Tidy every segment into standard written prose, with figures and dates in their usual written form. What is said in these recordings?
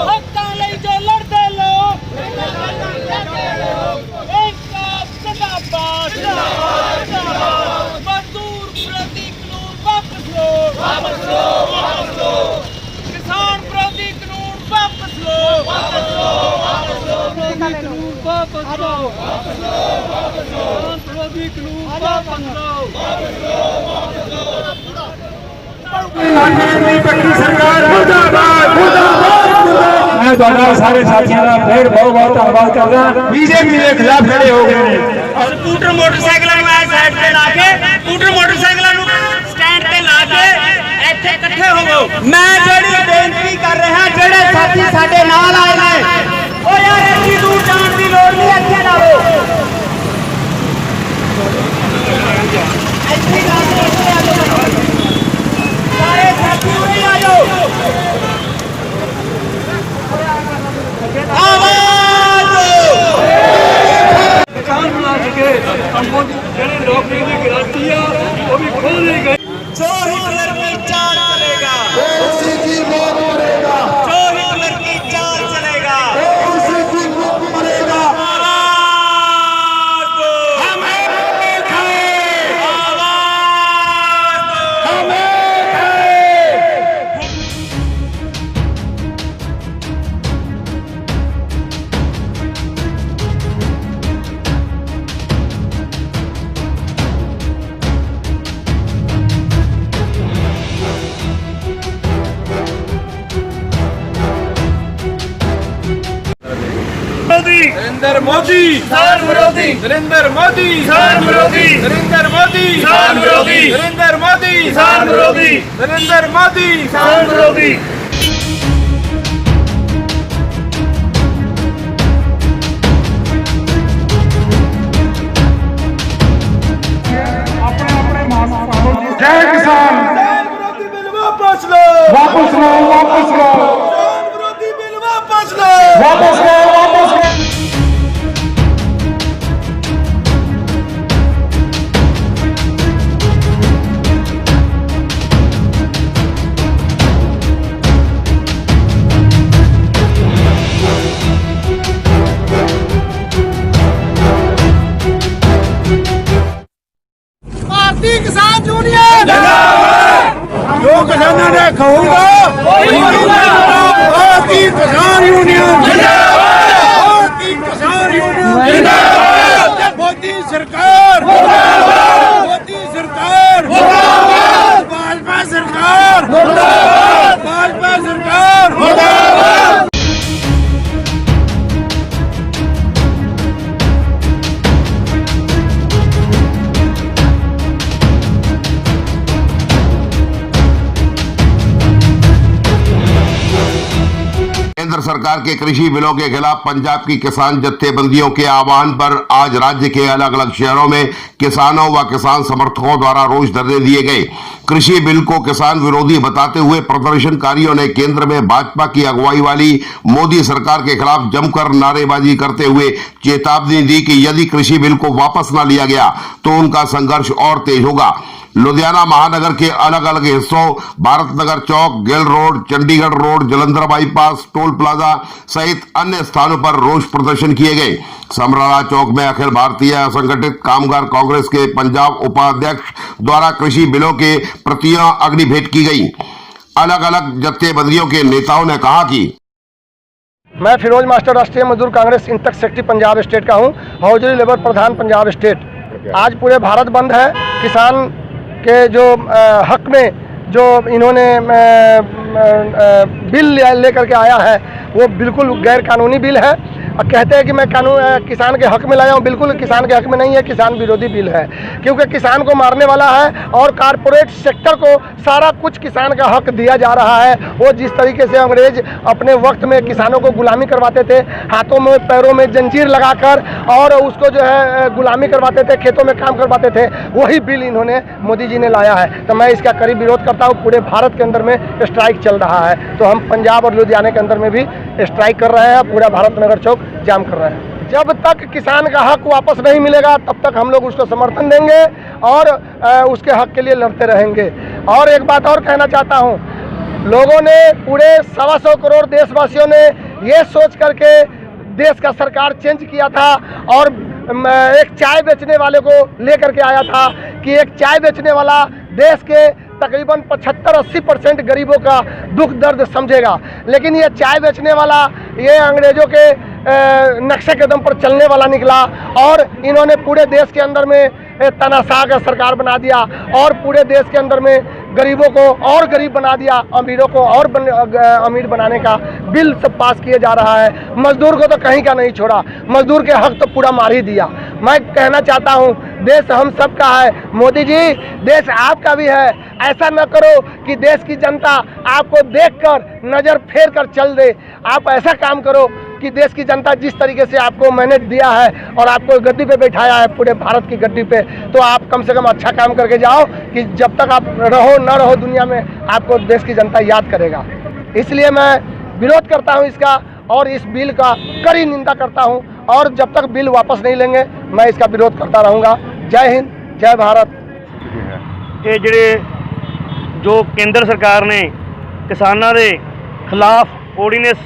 हक्कां लई जो लड़दे लोग मजदूर विरोधी कानून वापस लो, किसान विरोधी कानून वापस लो, विरोधी कानून वापस लो, विरोधी कानून वापस लो। मैं सारे साथियों का फिर बहुत धन्यवाद करदा। बीजेपी के खिलाफ खड़े हो गए ने और स्कूटर मोटरसाइकिलों ਨੂੰ ਸਾਈਡ ਤੇ ਲਾ ਕੇ स्कूटर मोटरसाइकिलों ਨੂੰ ਸਟੈਂਡ ਤੇ ਲਾ ਕੇ ਇੱਥੇ ਇਕੱਠੇ ਹੋਵੋ। ਮੈਂ ਜਿਹੜੀ ਬੇਨਤੀ ਕਰ ਰਿਹਾ ਜਿਹੜੇ ਸਾਥੀ ਸਾਡੇ ਨਾਲ ਆਏ ਨੇ ਉਹ ਯਾਰ ਇੱਥੇ ਦੂਰ ਜਾਣ ਦੀ ਲੋੜ ਨਹੀਂ, ਇੱਥੇ ਲਾਓ ਇੱਥੇ ਆ ਜਾਓ ਸਾਰੇ ਸਾਥੀ ਉਰੇ ਆ ਜਾਓ। किसान बना सके हमको जेडे नौकरी की गारंटी है वो भी खो नहीं गई। जो हिटलर की चाल चलेगा, उसी की मौत मरेगा, जो हिटलर की चाल चलेगा, उसी की मौत मरेगा। आवाज दो, हमें खाए, आवाज दो। हमें खाए। नरेंद्र मोदी किसान विरोधी, नरेंद्र मोदी किसान विरोधी, नरेंद्र मोदी किसान विरोधी, नरेंद्र मोदी किसान विरोधी, नरेंद्र मोदी किसान विरोधी। जय किसान विरोधी बिल वापस लो, वापस लो वापस लो किसान विरोधी बिल वापस लो। वापस लो वापस लो। भारतीय किसान यूनियन जो किसानों ने कहूँगा भारतीय किसान यूनियन भारतीय किसान यूनियन मोदी सरकार मोदी सरकार भाजपा सरकार भाजपा सरकार। केंद्र सरकार के कृषि बिलों के खिलाफ पंजाब की किसान जत्थेबंदियों के आह्वान पर आज राज्य के अलग अलग शहरों में किसानों व किसान समर्थकों द्वारा रोष धरने दिए गए। कृषि बिल को किसान विरोधी बताते हुए प्रदर्शनकारियों ने केंद्र में भाजपा की अगुवाई वाली मोदी सरकार के खिलाफ जमकर नारेबाजी करते हुए चेतावनी दी कि यदि कृषि बिल को वापस न लिया गया तो उनका संघर्ष और तेज होगा। लुधियाना महानगर के अलग अलग हिस्सों Bharat Nagar Chowk, Gill road, Chandigarh road, Jalandhar bypass, toll plaza सहित अन्य स्थानों पर रोष प्रदर्शन किए गए। समराला चौक में अखिल भारतीय असंगठित कामगार कांग्रेस के पंजाब उपाध्यक्ष द्वारा कृषि बिलों के प्रतियां अग्नि भेंट की गई। अलग अलग जत्थेबंदियों के नेताओं ने कहा कि मैं फिरोज मास्टर राष्ट्रीय मजदूर कांग्रेस इंटक सेक्रेटरी पंजाब स्टेट का हूं, हौजरी लेबर प्रधान पंजाब स्टेट। आज पूरे भारत बंद है। किसान के जो हक में जो इन्होंने बिल लेकर के आया है वो बिल्कुल गैर कानूनी बिल है। और कहते हैं कि मैं किसान के हक में लाया हूँ, बिल्कुल किसान के हक में नहीं है, किसान विरोधी बिल है। क्योंकि किसान को मारने वाला है और कारपोरेट सेक्टर को सारा कुछ किसान का हक दिया जा रहा है। वो जिस तरीके से अंग्रेज अपने वक्त में किसानों को गुलामी करवाते थे, हाथों में पैरों में जंजीर लगाकर और उसको जो है गुलामी करवाते थे, खेतों में काम करवाते थे, वही बिल इन्होंने मोदी जी ने लाया है। तो मैं इसका कड़ी विरोध करता हूँ। पूरे भारत के अंदर में स्ट्राइक चल रहा है, तो हम पंजाब और लुधियाना के अंदर में भी स्ट्राइक कर रहे हैं, पूरा भारत नगर चौक जाम कर रहे हैं। जब तक किसान का हक वापस नहीं मिलेगा तब तक हम लोग उसको समर्थन देंगे और उसके हक के लिए लड़ते रहेंगे। और एक बात और कहना चाहता हूँ, लोगों ने पूरे 125 करोड़ देशवासियों ने ये सोच करके देश का सरकार चेंज किया था और एक चाय बेचने वाले को लेकर के आया था कि एक चाय बेचने वाला देश के तकरीबन 75-80% गरीबों का दुख दर्द समझेगा। लेकिन ये चाय बेचने वाला ये अंग्रेजों के नक्शे कदम पर चलने वाला निकला और इन्होंने पूरे देश के अंदर में तानाशाह का सरकार बना दिया और पूरे देश के अंदर में गरीबों को और गरीब बना दिया, अमीरों को और अमीर बनाने का बिल सब पास किए जा रहा है। मजदूर को तो कहीं का नहीं छोड़ा, मजदूर के हक तो पूरा मार ही दिया। मैं कहना चाहता हूं, देश हम सब का है। मोदी जी, देश आपका भी है। ऐसा न करो कि देश की जनता आपको देखकर नज़र फेर कर चल दे। आप ऐसा काम करो कि देश की जनता जिस तरीके से आपको मैंडेट दिया है और आपको गद्दी पे बैठाया है, पूरे भारत की गद्दी पे, तो आप कम से कम अच्छा काम करके जाओ कि जब तक आप रहो न रहो दुनिया में, आपको देश की जनता याद करेगा। इसलिए मैं विरोध करता हूं इसका और इस बिल का कड़ी निंदा करता हूं और जब तक बिल वापस नहीं लेंगे मैं इसका विरोध करता रहूँगा। जय हिंद, जय भारत। ये ਜਿਹੜੇ जो केंद्र सरकार ने किसानों के खिलाफ ऑर्ਡੀਨੈਂਸ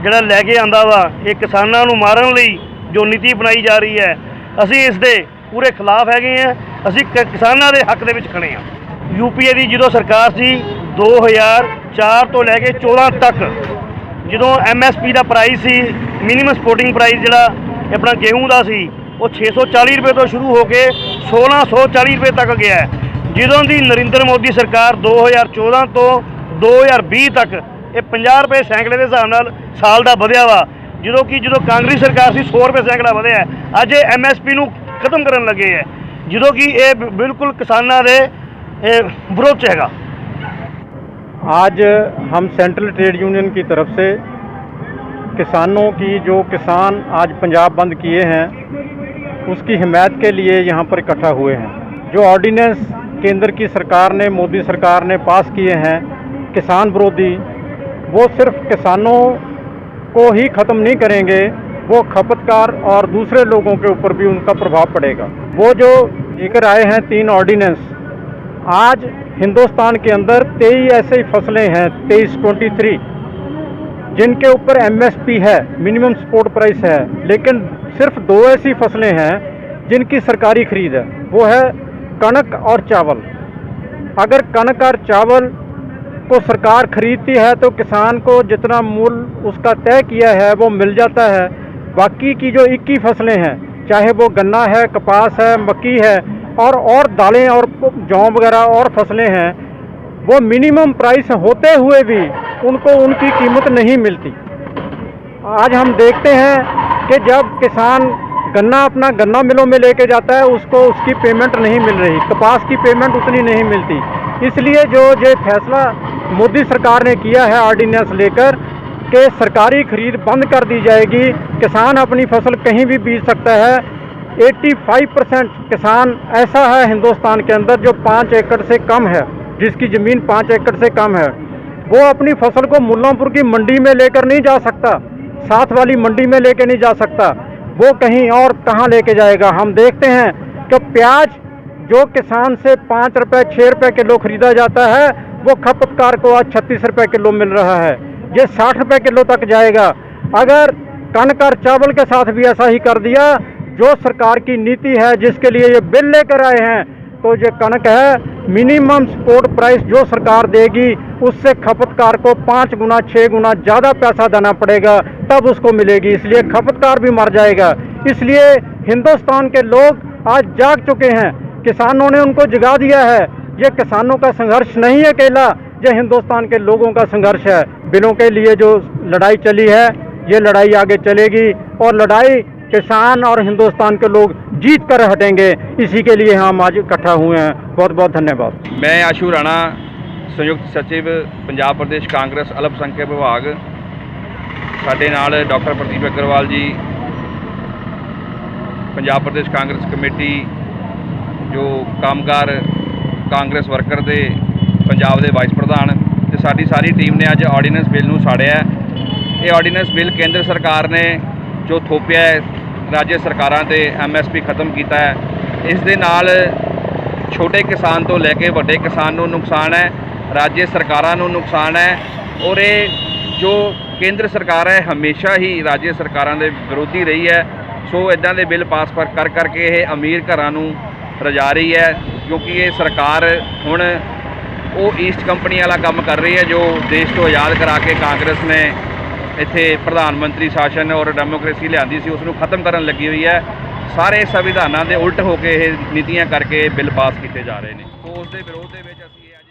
ਜਿਹੜਾ ਲੈ ਕੇ ਆਂਦਾ ਵਾ, ਇਹ ਕਿਸਾਨਾਂ ਨੂੰ ਮਾਰਨ ਲਈ ਜੋ ਨੀਤੀ ਬਣਾਈ ਜਾ ਰਹੀ ਹੈ, ਅਸੀਂ ਇਸ ਦੇ ਪੂਰੇ ਖਿਲਾਫ ਹੈਗੇ ਆ। ਅਸੀਂ ਕਿਸਾਨਾਂ ਦੇ ਹੱਕ ਦੇ ਵਿੱਚ ਖੜੇ ਆ। यूपीए ਦੀ ਜਦੋਂ ਸਰਕਾਰ ਸੀ 2004 ਤੋਂ ਲੈ ਕੇ 14 ਤੱਕ, ਜਦੋਂ MSP ਦਾ ਪ੍ਰਾਈਸ ਸੀ, ਮਿਨੀਮਮ ਸਪੋਰਟਿੰਗ ਪ੍ਰਾਈਸ ਜਿਹੜਾ ਆਪਣਾ गेहूं ਦਾ ਸੀ, ਉਹ 640 ਰੁਪਏ ਤੋਂ ਸ਼ੁਰੂ ਹੋ ਕੇ 1640 ਰੁਪਏ ਤੱਕ ਗਿਆ ਹੈ। ਜਦੋਂ ਦੀ ਨਰਿੰਦਰ ਮੋਦੀ ਸਰਕਾਰ 2014 ਤੋਂ 2020 ਤੱਕ ਇਹ 50 ਰੁਪਏ ਸੈਂਕੜੇ ਦੇ ਹਿਸਾਬ ਨਾਲ ਸਾਲ ਦਾ ਵਧਿਆ ਵਾ। ਜਦੋਂ ਕਾਂਗਰਸ ਸਰਕਾਰ ਸੀ 100 ਰੁਪਏ ਸੈਂਕੜਾ ਵਧਿਆ। ਅੱਜ ਇਹ MSP ਨੂੰ ਖਤਮ ਕਰਨ ਲੱਗੇ ਹੈ, ਜਦੋਂ ਕਿ ਇਹ ਬਿਲਕੁਲ ਕਿਸਾਨਾਂ ਦੇ विरोध से हैगा। आज हम सेंट्रल ट्रेड यूनियन की तरफ से किसानों की, जो किसान आज पंजाब बंद किए हैं, उसकी हिमायत के लिए यहाँ पर इकट्ठा हुए हैं। जो ऑर्डिनेंस केंद्र की सरकार ने, मोदी सरकार ने पास किए हैं किसान विरोधी, वो सिर्फ किसानों को ही ख़त्म नहीं करेंगे, वो खपतकार और दूसरे लोगों के ऊपर भी उनका प्रभाव पड़ेगा। वो जो लेकर आए हैं 3 ऑर्डिनेंस, आज हिंदुस्तान के अंदर 23 ऐसे फसलें हैं, 23 जिनके ऊपर MSP है, मिनिमम सपोर्ट प्राइस है, लेकिन सिर्फ 2 ऐसी फसलें हैं जिनकी सरकारी खरीद है, वो है कणक और चावल। अगर कणक और चावल को सरकार खरीदती है तो किसान को जितना मूल्य उसका तय किया है वो मिल जाता है। बाकी की जो 21 फसलें हैं, चाहे वो गन्ना है, कपास है, मक्की है और दालें और जौ वगैरह और फसलें हैं, वो मिनिमम प्राइस होते हुए भी उनको उनकी कीमत नहीं मिलती। आज हम देखते हैं कि जब किसान अपना गन्ना मिलों में लेके जाता है, उसको उसकी पेमेंट नहीं मिल रही, कपास की पेमेंट उतनी नहीं मिलती। इसलिए जो ये फैसला मोदी सरकार ने किया है ऑर्डिनेंस लेकर कि सरकारी खरीद बंद कर दी जाएगी, किसान अपनी फसल कहीं भी बीज सकता है। 85% किसान ऐसा है हिंदुस्तान के अंदर जो 5 एकड़ से कम है, जिसकी ज़मीन 5 एकड़ से कम है, वो अपनी फसल को मुल्लांपुर की मंडी में लेकर नहीं जा सकता, साथ वाली मंडी में लेकर नहीं जा सकता, वो कहीं और कहाँ लेके जाएगा। हम देखते हैं कि प्याज जो किसान से 5 रुपये 6 रुपये किलो खरीदा जाता है, वो खपतकार को आज 36 रुपये किलो मिल रहा है। ये 60 रुपये किलो तक जाएगा। अगर कणक और चावल के साथ भी ऐसा ही कर दिया, जो सरकार की नीति है जिसके लिए ये बिल लेकर आए हैं, तो ये कणक है, मिनिमम सपोर्ट प्राइस जो सरकार देगी उससे खपतकार को 5 गुना 6 गुना ज़्यादा पैसा देना पड़ेगा, तब उसको मिलेगी। इसलिए खपतकार भी मर जाएगा। इसलिए हिंदुस्तान के लोग आज जाग चुके हैं, किसानों ने उनको जगा दिया है। ये किसानों का संघर्ष नहीं है अकेला, ये हिंदुस्तान के लोगों का संघर्ष है। बिलों के लिए जो लड़ाई चली है, ये लड़ाई आगे चलेगी और लड़ाई किसान और हिंदुस्तान के लोग जीत कर हटेंगे। इसी के लिए हम आज इकट्ठा हुए हैं। बहुत बहुत धन्यवाद। मैं आशू राणा, संयुक्त सचिव पंजाब प्रदेश कांग्रेस अल्पसंख्यक विभाग। साडे नाल डॉक्टर प्रदीप अग्रवाल जी, पंजाब प्रदेश कांग्रेस कमेटी जो कामगार कांग्रेस वर्कर दे पंजाब दे वाइस प्रधान ते साडी सारी टीम ने अज ऑर्ਡੀਨੈਂਸ बिल नूं साड़िया। ये ऑर्ਡੀਨੈਂਸ बिल केंद्र सरकार ने जो थोपिया है राज्य सरकारां ते MSP खत्म किया है, इस दे नाल छोटे किसान तो लैके वड्डे किसान नूं नुकसान है। ਰਾਜ ਸਰਕਾਰਾਂ ਨੂੰ ਨੁਕਸਾਨ ਹੈ ਔਰ ਇਹ ਜੋ ਕੇਂਦਰ ਸਰਕਾਰ ਹੈ ਹਮੇਸ਼ਾ ਹੀ ਰਾਜ ਸਰਕਾਰਾਂ ਦੇ ਵਿਰੋਧੀ ਰਹੀ ਹੈ। ਸੋ ਇਦਾਂ ਦੇ ਬਿੱਲ ਪਾਸ ਕਰ ਕਰਕੇ ਇਹ ਅਮੀਰ ਘਰਾਂ ਨੂੰ ਰਜਾ ਰਹੀ ਹੈ, ਕਿਉਂਕਿ ਇਹ ਸਰਕਾਰ ਹੁਣ ਉਹ ਈਸਟ ਕੰਪਨੀ ਵਾਲਾ ਕੰਮ ਕਰ ਰਹੀ ਹੈ ਜੋ ਦੇਸ਼ ਤੋਂ ਆਜ਼ਾਦ ਕਰਾ ਕੇ ਕਾਂਗਰਸ ਨੇ ਇੱਥੇ ਪ੍ਰਧਾਨ ਮੰਤਰੀ ਸ਼ਾਸਨ ਔਰ ਡੈਮੋਕ੍ਰੇਸੀ ਲਿਆਂਦੀ ਸੀ, ਉਸ ਨੂੰ ਖਤਮ ਕਰਨ ਲੱਗੀ ਹੋਈ ਹੈ। ਸਾਰੇ ਸੰਵਿਧਾਨਾਂ ਦੇ ਉਲਟ ਹੋ ਕੇ ਇਹ ਨੀਤੀਆਂ ਕਰਕੇ ਬਿੱਲ ਪਾਸ ਕੀਤੇ ਜਾ ਰਹੇ ਨੇ। ਸੋ ਉਸ ਦੇ ਵਿਰੋਧ ਦੇ ਵਿੱਚ ਅਸੀਂ ਇਹ ਅੱਜ